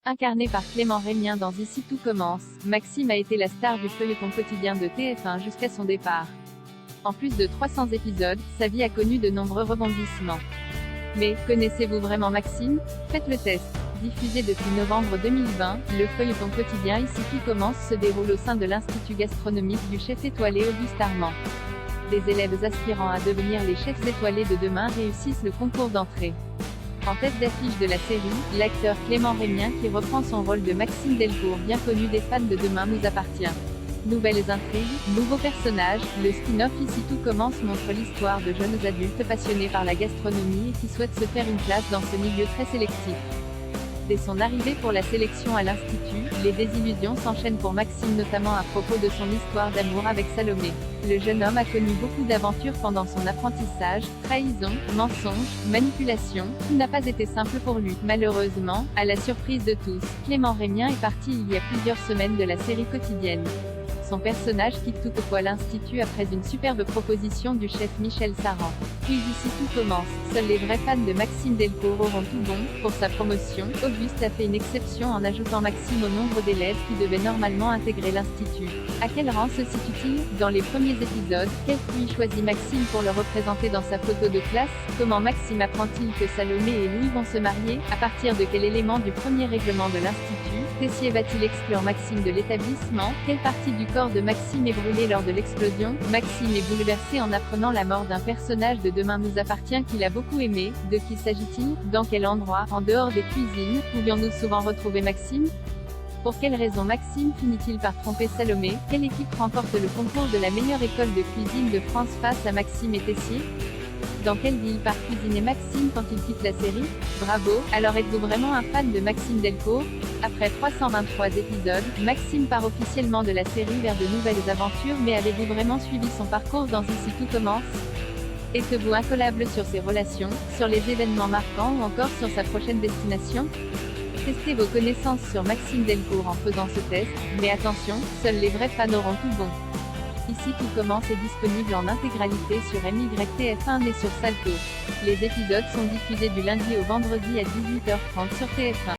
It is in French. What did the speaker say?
Incarné par Clément Rémien dans Ici tout commence, Maxime a été la star du feuilleton quotidien de TF1 jusqu'à son départ. En plus de 300 épisodes, sa vie a connu de nombreux rebondissements. Mais, connaissez-vous vraiment Maxime? Faites le test. Diffusé depuis novembre 2020, le feuilleton quotidien Ici tout commence se déroule au sein de l'Institut gastronomique du chef étoilé Auguste Armand. Des élèves aspirant à devenir les chefs étoilés de demain réussissent le concours d'entrée. En tête d'affiche de la série, l'acteur Clément Rémien qui reprend son rôle de Maxime Delcourt, bien connu des fans de Demain nous appartient. Nouvelles intrigues, nouveaux personnages, le spin-off Ici tout commence montre l'histoire de jeunes adultes passionnés par la gastronomie et qui souhaitent se faire une place dans ce milieu très sélectif. Dès son arrivée pour la sélection à l'Institut, les désillusions s'enchaînent pour Maxime, notamment à propos de son histoire d'amour avec Salomé. Le jeune homme a connu beaucoup d'aventures pendant son apprentissage, trahison, mensonges, manipulation, tout n'a pas été simple pour lui. Malheureusement, à la surprise de tous, Clément Rémien est parti il y a plusieurs semaines de la série quotidienne. Son personnage quitte toutefois l'Institut après une superbe proposition du chef Michel Saran. Puis Ici tout commence, seuls les vrais fans de Maxime Delcourt auront tout bon. Pour sa promotion, Auguste a fait une exception en ajoutant Maxime au nombre d'élèves qui devaient normalement intégrer l'Institut. À quel rang se situe-t-il? Dans les premiers épisodes, quel fruit choisit Maxime pour le représenter dans sa photo de classe? Comment Maxime apprend-il que Salomé et Louis vont se marier? À partir de quel élément du premier règlement de l'Institut Tessier va-t-il exclure Maxime de l'établissement? Quelle partie du corps de Maxime est brûlée lors de l'explosion? Maxime est bouleversé en apprenant la mort d'un personnage de Demain nous appartient qu'il a beaucoup aimé. De qui s'agit-il? Dans quel endroit, en dehors des cuisines, pouvions-nous souvent retrouver Maxime? Pour quelle raison Maxime finit-il par tromper Salomé? Quelle équipe remporte le concours de la meilleure école de cuisine de France face à Maxime et Tessier? Dans quelle ville part cuisiner Maxime quand il quitte la série? Bravo! Alors êtes-vous vraiment un fan de Maxime Delcourt? Après 323 épisodes, Maxime part officiellement de la série vers de nouvelles aventures, mais avez-vous vraiment suivi son parcours dans Ici tout commence? Êtes-vous incollable sur ses relations, sur les événements marquants ou encore sur sa prochaine destination? Testez vos connaissances sur Maxime Delcourt en faisant ce test, mais attention, seuls les vrais fans auront tout bon. Ici tout commence est disponible en intégralité sur MYTF1 et sur Salto. Les épisodes sont diffusés du lundi au vendredi à 18h30 sur TF1.